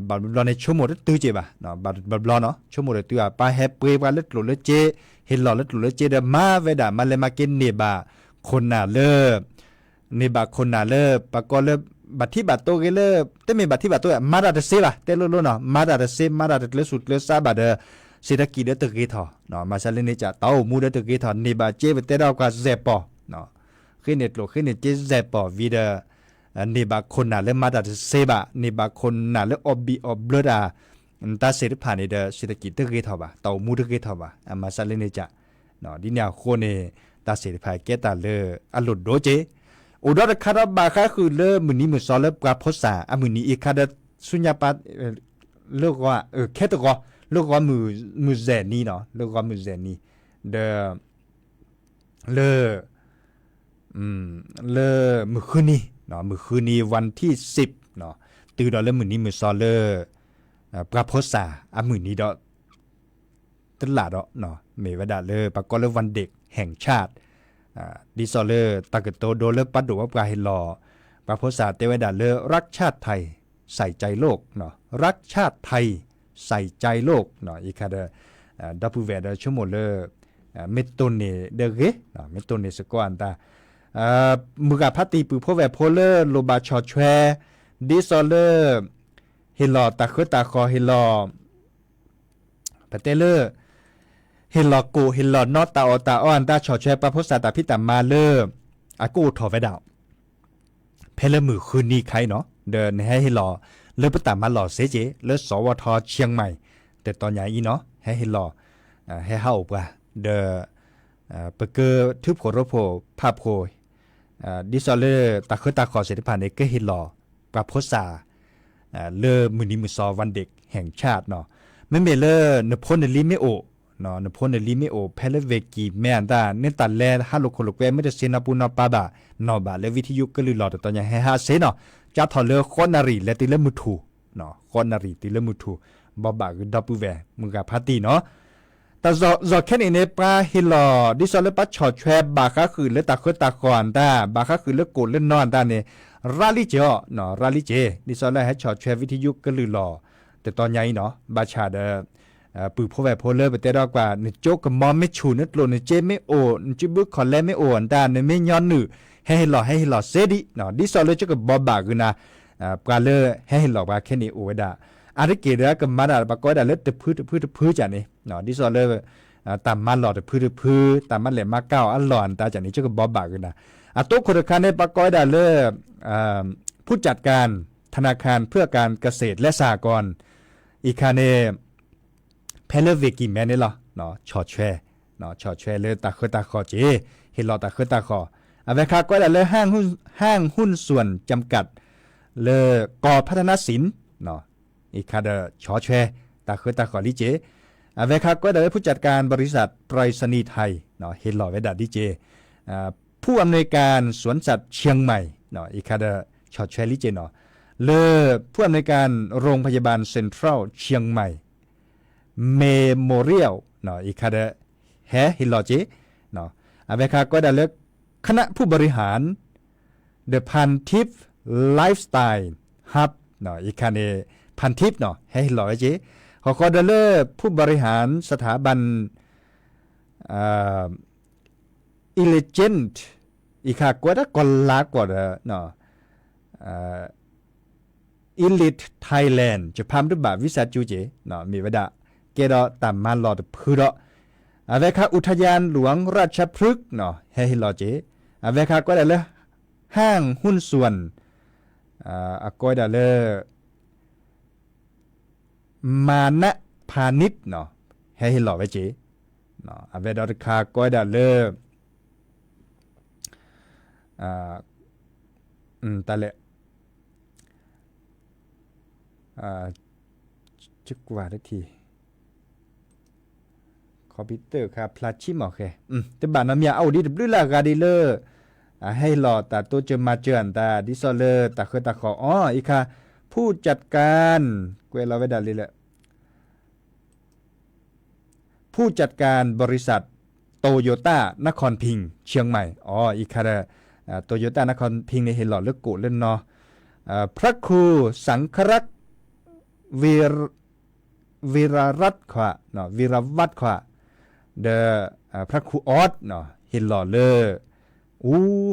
Speaker 3: บาดบลอในชั่วโมงตื้อเจ็บอ่ะเนาะบาดบลอเนาะชั่วโมงตื้อปาแฮปเปย์บาเล็ดหลุดเล็ดเจเห็นหล่อเล็ดหลุดเล็ดเจเดมาเวดามาเลมาเกนเนบาคนน่ะเลิบเนบาคนน่ะเลิบปากก็เลิบบัดที่บัดโตเกเลิบแต่มีบัดที่บัดโตมาดาเดเซบะเตลุเนาะมาดาเดเซมาดาเดเลสุดเลซาบาเดเศรษฐกิจเดตะเกทอเนาะมาซาเลนจะเต้ามูเดตะเกทอเนบาเจเวเตดาวกาเซปอเนาะขึ้นเน็ตโลขึ้นเน็ตเจเซปอวีเดนี่บางคนน่ะเริ่มมาดัดเซบะนี่บางคนน่ะเริ่มอบเบลดาตาเสด็จผ่านในเศรษฐกิจตึกเกทบะเต่ามูตึกเกทบะมาซาเลนจะเนาะดิเนี่ยคนเนี่ยตาเสด็จผ่านแกตาเลอลุดโดเจอุดรคาราบาค่ะคือเริ่มมือนี้มือซอเริ่มปราพษามือนี้อีกคาดสุญญาปัตเลิกว่าแค่ตัวก็เลิกว่ามือแซนนี่เนาะเลิกว่ามือแซนนี่เเลมือคืนนี้เนาะมือคืนนี้วันที่10เนาะตื่นดอเริ่มมือนี้มือซอเลอปราพษามือนี้ดอตลาดเนาะเมวดาเลอปากก็เริ่มวันเด็กแห่งชาติดิซอเลอร์ตากโตโดเลปัดดูว่าปลาเฮลอปราพษาเตวดาเลอรักชาติไทยใส่ใจโลกเนาะรักชาติไทยใส่ใจโลกเนาะอีกคาเดดับเบิลเวดชั่วโมงเลอเมตโตเนเดเกเนาะเมตโตเนสกอนตามือกาพัตีปือพวกแวโพเลอร์โลบาชอแชดิซอเลอร์เฮลอตาคือตาคอเฮลอปเตเลอร์เฮลอกูเฮลอนอตาอตาอ้อนตาชอแชปะพุทธาตาพิตามาเลอร์อากูถอไว้ดาวเพลมือคืนนี้ใครเนาะเดินให้เฮลอเลิกปตามาหล่อเสเจเลิกสวทเชียงใหม่แต่ตอนใหญ่อีเนาะให้เฮลอให้เฮาปะเดเปเกอร์ทึบโคโรโพภาพโพดิซอเลอร์ตาคือตาขอเสด็จผ่านเอกเฮลอปราพษาเลอมือนี้มือซอวันเด็กแห่งชาติเนาะไม่เมเลอร์นพลเนลิเมโอเนาะนพลเนลิเมโอเพลเวกีแม่นตาเนตันแลฮัลโลโคโลเกไม่ได้เซนาปูนาปาบาเนาะบาเลวิทยุก็ลือหลอดตอนยังให้ฮาเซเนาะจะถอเลอคอนารีและติเลมุทูเนาะคอนารีติเลมุทูบอบาคือดับเวมือกับพาตีเนาะแต่จอแค่นี้เนี่ยปลาเฮลอดิซอลเลปัชชอแชบบาค่าคือเลือตาคือตาก่อนตาบาค่าคือเลือโกดเลือนอนตาเนี่ยราลิเจอเนาะราลิเจดิซอลเลให้ชอแชบวิทยุก็ลือหลอแต่ตอนใหญ่เนาะบาชาเดปือพวกแวโพเลอร์ไปแต่ดอกกว่าเนี่ยโจกมอมไม่ชูนึกโลเนี่ยเจไม่โอจิบุคอนแลไม่โออันตาเนี่ยไม่ย้อนหนึ่งให้หล่อเซดิเนาะดิซอลเลจะกับบอบากุนะปลาเลอให้หล่อบาแค่นี้โอเวดาอาริเกเดก็มาดาปากก็ได้เล็ดแต่พื้นจานี่เนาะดิซอลเลตามมาหลอดแต่พื้นตามมาเหล่มาเก้าอันหลอนตาจากนี้จะกับบอบากุนะโต๊ะคนคันในปากก็ได้เลผู้จัดการธนาคารเพื่อการเกษตรและสหกรณ์อีคาเนเพลเวกิแมนนี่ล่ะเนาะชอแชเนาะชอแชเลยตาคือตาคอเจเฮลอตาคือตาคอเวคาก็ได้เลยห้างหุ้นส่วนจำกัดเลยกอพัฒนศิลป์เนาะอีคาเดชอแชตาคือตาคอลิเจเวคาก็ได้ผู้จัดการบริษัทไปรษณีย์ไทยเนาะเฮลอเวดาดิเจผู้อำนวยการสวนสัตว์เชียงใหม่เนาะอีคาเดชอแชลิเจเนาะเลผู้อำนวยการโรงพยาบาลเซ็นทรัลเชียงใหม่เมโมเรียลเนาะอีกคาเดแฮฮิลอจิเนาะอเวคาก็ได้เลือกคณะผู้บริหาร The พันทิปไลฟ์สไตล์ฮับเนาะอีกคาเนพันทิปเนาะแฮฮิลอจิเขาก็ได้เลือกผู้บริหารสถาบันอิเลเจนต์อีกคาก็ได้กอลลากว่าเนาะElite Thailand จะพามด้วยบาวิสาจูเจเนาะมีวดาเกดอตามมาหลอดพื้นอเวคาอุทยานหลวงราชพฤกษ์เนาะเฮฮิลอเจอเวคาก็ได้เลยห้างหุ้นส่วนก็ได้เลยมานะพาณิชย์เนาะเฮฮิลอไว้เจ เนาะอเวดอร์คาก้อยดาเลอตะเลจึกว่าได้ทีคอมพิวเตอร์ครับพลาชิมโอเคแต่บ้านน้ำยาเอาดีบลือลากาดีเลอให้หลอดแต่ตัวจะมาเจือนแต่ดิซอเลอร์แต่คือตะขออีกค่ะผู้จัดการเกวลาเวดาลีแหละผู้จัดการบริษัทโตโยต้านครพิงค์เชียงใหม่อีกค่ะโตโยต้านครพิงค์ในเห็นหลอดเลือกกุเล่นเนาะพระครูสังครักษ์วีรรัตน์ขวะเนาะวีรวัตรขวะเดพระครูออสเนาะเห็นหลอดเลย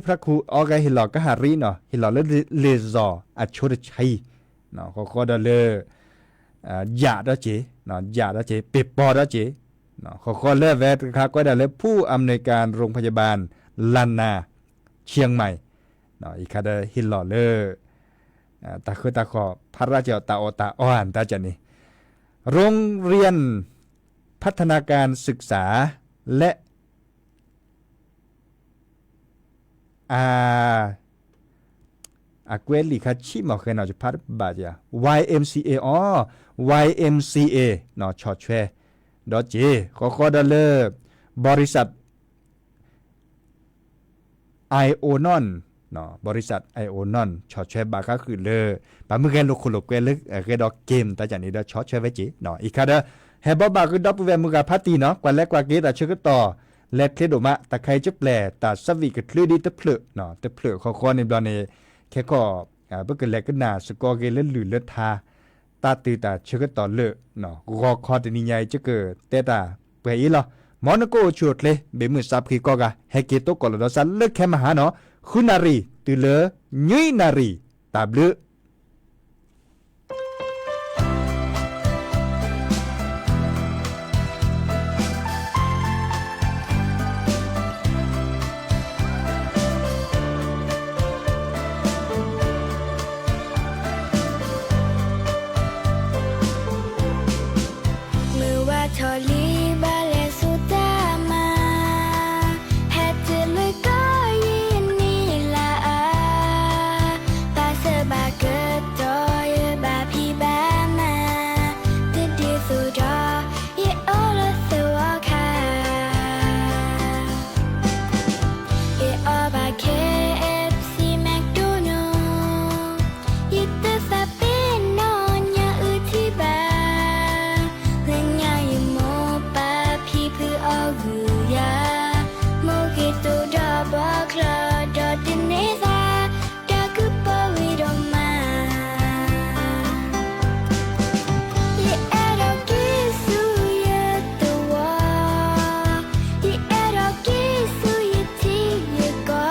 Speaker 3: พระครูออสก็เห็นหลอดก็หารีเนาะเห็นหลอดเลซออัชรชัยเนาะก็ได้เลยยาดเจเนาะยาดเจเปปอดเจเนาะก็เลิกแวดครับก็ได้เลยผู้อำนวยการโรงพยาบาลลันนาเชียงใหม่เนาะอีกคาเห็นหลอดเลยตาคือตาขอพระราชตาโอตาอ่อนตาจันนี่โรงเรียนพัฒนาการศึกษาและเกวลิคาชิมอเคยนอจะพัดบาดจ้ะ YMCA YMCA นอชอแชดอเจก็ได้เลยบริษัทไอโอนอนเนาะบริษัทไอโอนอนช็อตแชร์บาก็คือเลยปามือแกนลูกคนลูกแกลึกแกดอกเกมแต่จากนี้ดอช็อตแชร์ไว้จีเนาะอีกค่ะเด้อแฮบบาคือดอกเวมือกับพาร์ตี้เนาะกว่าแรกกว่าเกตเชื่อก็ต่อและเคลดออกมาตะใครจะแปลตาสวีกับคลื่นดีตะเพลเนาะตะเพลคอในบอลในแค่ก็เพื่อเกิดแรกก็น่าสกอเกเล่นหรือเลือดทาตาตือตาเชื่อก็ต่อเลอะเนาะรอคอตัวนี้ใหญ่จะเกิดแต่ตาเปย์อีหรอมอนโกชุดเลยเบมือซับคือก็กะให้เกตโตก่อนแล้วสันเลิกแค่มาหาเนาะคุณนารีตือเลยุยนารีตาบลือ
Speaker 5: มือว่าทอลีบาเลสุตามาแฮตเลยก็ยินนี่ละปาเซบาเกิดจอยบาพี่บามาติดดีสุดาเยโอละสวาคาเยโอบาเคเอฟซีแมคโดนัลด์ยิตซาเปนนอนยาอือที่บาเล่นยาอยู่โมปาพี่เพื่อเอาหือยาโมกิตูดาบาคลาดอดินเนซาดากุปาวิโดมาเยเอโรกิสุเยตัวเยเอโรกิสุเยที่เยกอ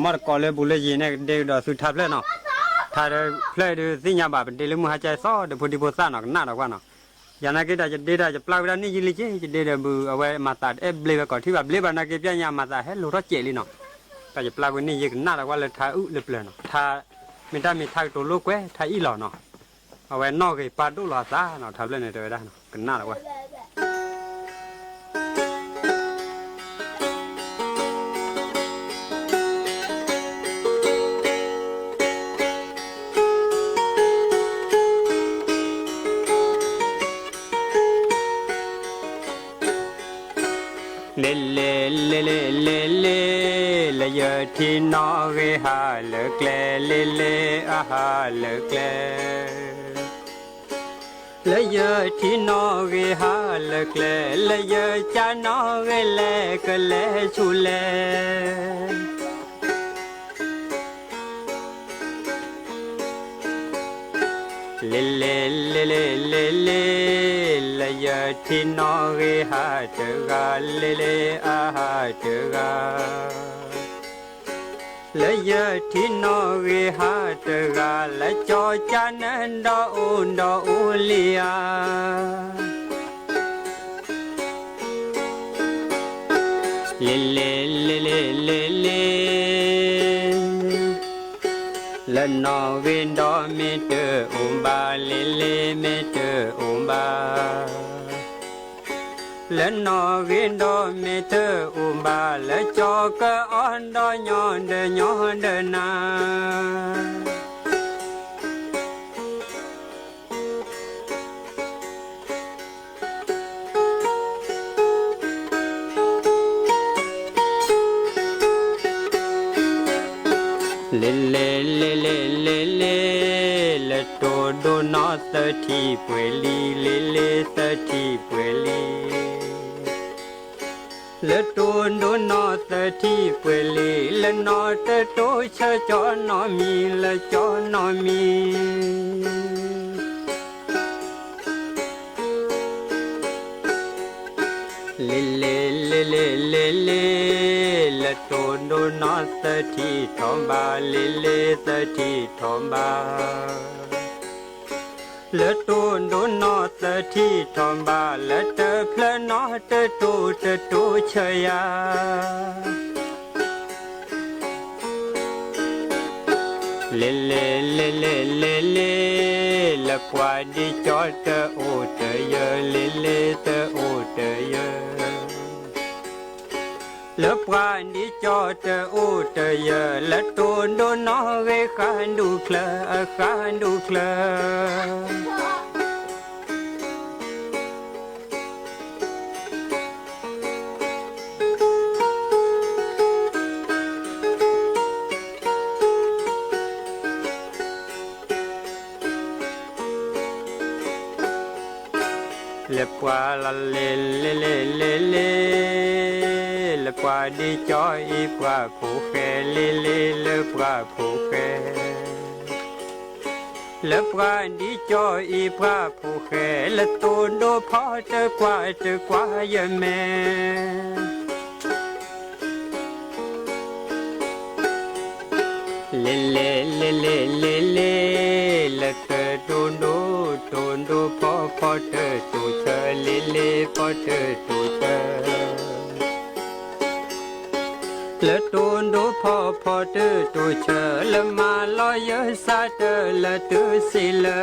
Speaker 2: มอดกอเลยบุเลยยีเนี่ยเด็กดอสุดทับเลยเนาะถ้าเดเพลย์ดูสิญาบาเป็นเดลิมือหายใจซ้อเดพุดิโพซ่าเนาะหน้าดอกว่าเนาะอย่างนั้นก็ได้จะเดได้จะปลาเวลานี่ยิลิเจจะเดได้มือเอาไว้มาตัดเบลก่อนที่แบบเบลบานาเก็บยามาตัดให้ลูกรถเจลิเนาะแต่จะปลาวันนี้ยิงหน้าดอกว่าเลยทาเลยเปล่าเนาะทาไม่ได้มีทาตัวลูกแว้ทาอีหล่อเนาะเอาไว้นอกไอ้ปลาดุหล่อซ่าเนาะทำเล่นในตัวได้เนาะกันหน้าดอกว่าเลเลเลเลเลเลเลยที่นอเรฮาเลเกลเลเลอาฮาเลเกลเลยที่นอเรฮาเลเกลเลยจานอเรเลกเลชูเลเลเลเลเลเลเลละยะที่นอเรฮาเตกาเลเลอาฮาเตกาละยะที่นอเรฮาเตกาละจอจันดออุลียาเลเลเลเลเลเลละนอเวนดอเมเตอุมบาเลเลเมเตอุมบาละนอเวนดอเมเตอุมบาละจอกะออนดอยอนเดนาเลเลเลเลเลเลละโตโดนอสทีปวยลีเลเลสทีปวยลีละโตโดนอสทีปวยลีละนอตโตชะจอนอมีละจอนอมีเลเลเลเลเลเลละโตโดนอสทีทอมบาเลเลสทีทอมบาละโตโดนอสทีทอมบาละเตเพลนอตโตชยาเลเลเลเลเลเลละกว่าดิจอตโอเตเยเลเลตโอเตเยละปรานิจอตโอเตเยละโตโดนอเวคันดูเคลเลปวาลาเลเลเลเลเลเลปวาดิจออีปวาผูเคเลเลเลปวาผูเคเลปวาดิจออีปวาผูเคเลตูนโดพอเตกว่าเยเมเลเลเลเลเลเลละเตตูนโดพอเตตูเชเลเลพอเตตูเชละตูนโดพอเตตูเชละมาลอยซาเตละตูสิละ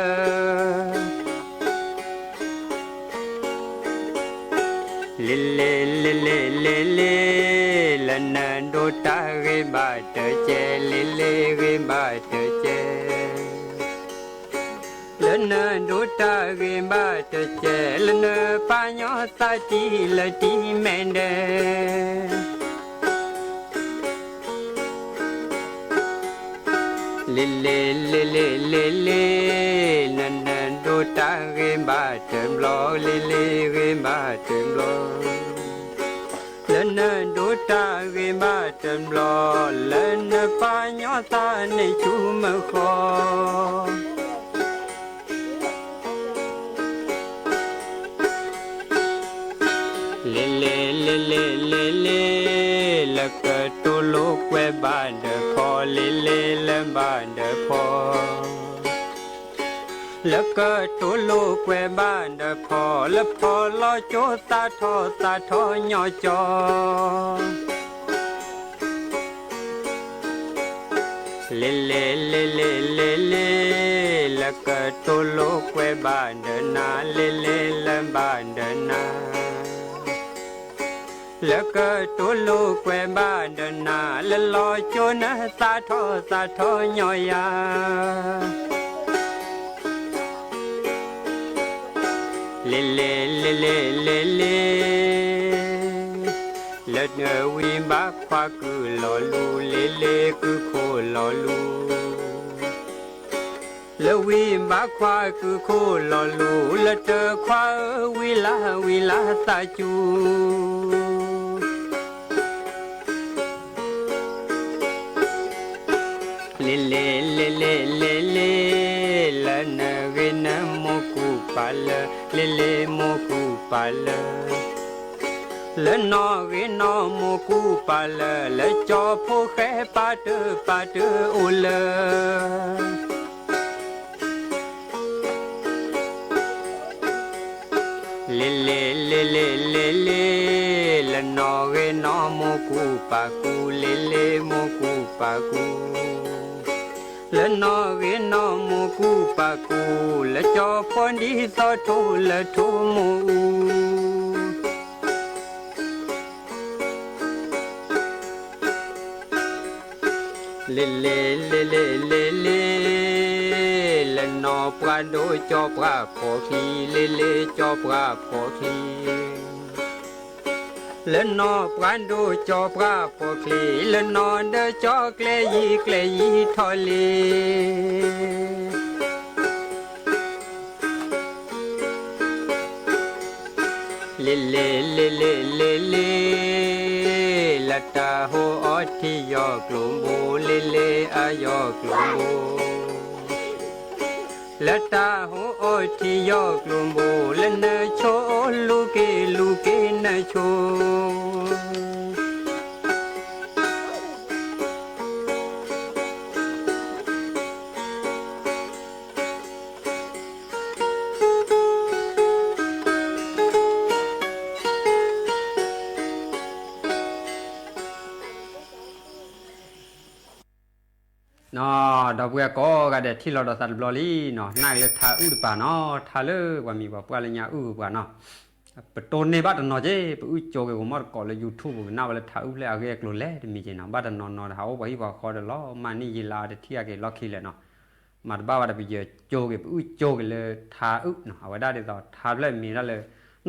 Speaker 2: เลเลเลเลเลเลละนันโดตาเรบาเตเจเลเลเรบาเตเจละนันโดตาเรบาเตเจละเนปะญอสาติละติเมนเดเลเลเลเลเลเลนันนันโดตาเรบาเตมโลเลเลเรบาเตมโลละนันโดตาเรบาเตมโลละนปะญอสาในชุมขอเลเลเลเลเลเลละกะตุลุกเวบานเดพอ ลิลิลบานเดพอแล้วก็ตัวลูกแวบ้านเดพอแล้วพอลอโจตาทอยอจอลิลิลิลิลิลิแล้วก็ตัวลูกแวบ้านเดนาลิลิลบ้านเดนาแล้วก็ตัวลูกแวบ้านเดนาแล้วลอโจนะตาทอยอยาเลเลเลเลเลเลแล้วเนวิบักควาคือลอลูเลเลคือโคลอลูแล้ววิบักควาคือโคลอลูแล้วเจอควาวิลาตาจูเลเลเลเลเลเลละเนเวนะโมกุปาลเลเลโมกุปาลละนอเวนอโมกุปาลละจอโพแคปาเตโอลเลเลเลเลเลเลละนอเวนอโมกุปากูเลเลโมกุปากูละนอเวนอโมกุปากูละจอพอนดีสอโทละโทโมเลเลเลเลเลเลละนอปราโดจอปราพอคีเลเลจอปราพอคีละนอปราโดจอปราพอคีละนอเดจอเกลยีทอลีเลเลเลเลเลเลละตาโฮออที่ยอกลมโบเลเลอายอกลมโบละตาโฮออที่ยอกลมโบละเนโชลูเกเนโชนอดอกบัวก็กะเดที่เราดอสัตว์บลอลี่เนาะนายเลยทาอุดป่าเนาะทาเลว่ามีว่าปลาญาอุป่าเนาะปตนในบ้านเนาะเจ้ปอุโจกก็มอดก็เลย YouTube น่าว่าทาอุเลยอะเกกโลแลมีเจนะบ้านเนาะเฮาบ่อีว่าขอดลอมานี่ยีลาเดที่อะเกล็อกขี้เลยเนาะมาบ้าว่าไปเจอโจกปอุโจกเลยทาอุเนาะเอาได้ต่อทาเลยมีนั่นเลย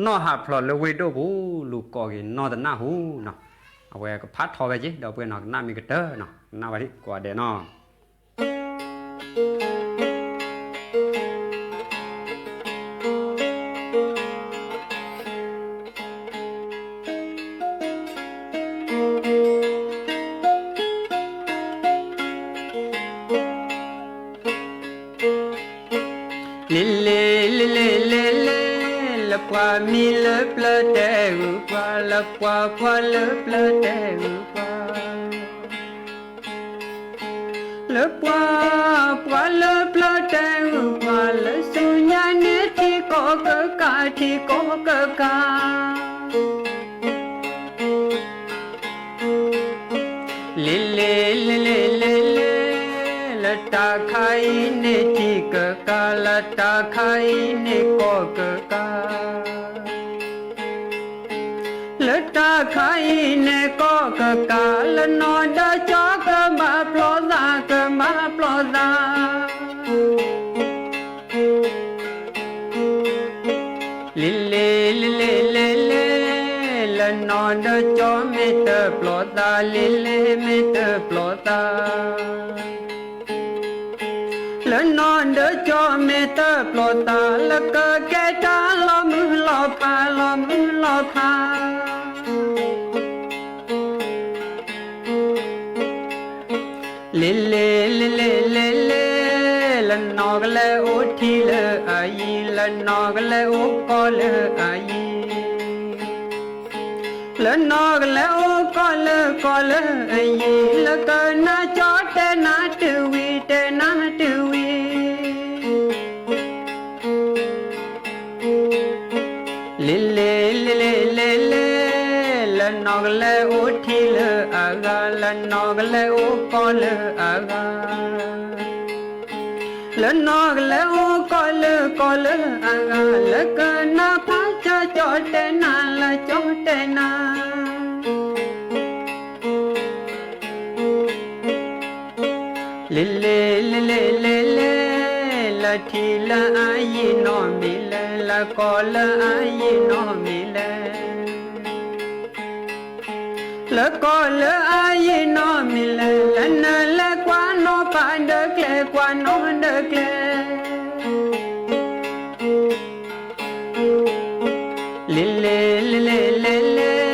Speaker 2: นอหาพลอเลยเวโดบูลูกก็เกนอตะหน้าหูเนาะเอาไว้ก็พัดทอไปจิดอกเปิ้นเนาะหน้ามีกระเตอเนาะหน้าว่าที่กว่าเดเนาะmi le plate upa la kwa le plate upa le kwa le plate upa le sunya ne thi ko ka le la ta khai ne thi ka la ta khai ne ko kaละตาไข่เนก็กะละนอนดาจอกะมาปลอดากะมาปลอดาลิเลละนอนดาจอเมตปลอดาลิเลเมตปลอดาละนอนดาจอเมตปลอดาละกะแกตาลอมือลอพาเลละนอกละโอทีละอายีละนอกละโอก็ละอายี lỡ nó lỡ có lỡ gì lỡ cơ na cho tê na tư vi tê na tư vi lê lê lê lê lê lê lỡ nó lỡ ô thi lỡ aga lỡ nó lỡ ô có lỡ aga lỡ nó lỡ ô có lỡ aga lỡ cơ na phá cho tê na là cho tê na lê lê lê lê lê lê la thi la ai no mi lê la co la ai no mi lê la co la ai no mi lê la na la qua no pa đơ lê qua no đơ lê lê lê lê lê lê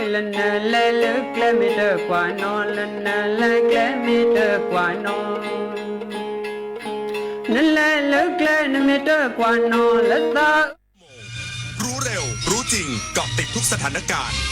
Speaker 2: lần lê lê lê mi đơ qua no lần lê lê mi đơ qua no lần lê lê lê mi đơ qua no lần ta
Speaker 4: รู้เร็วรู้จริงเกาะติดทุกสถานการณ์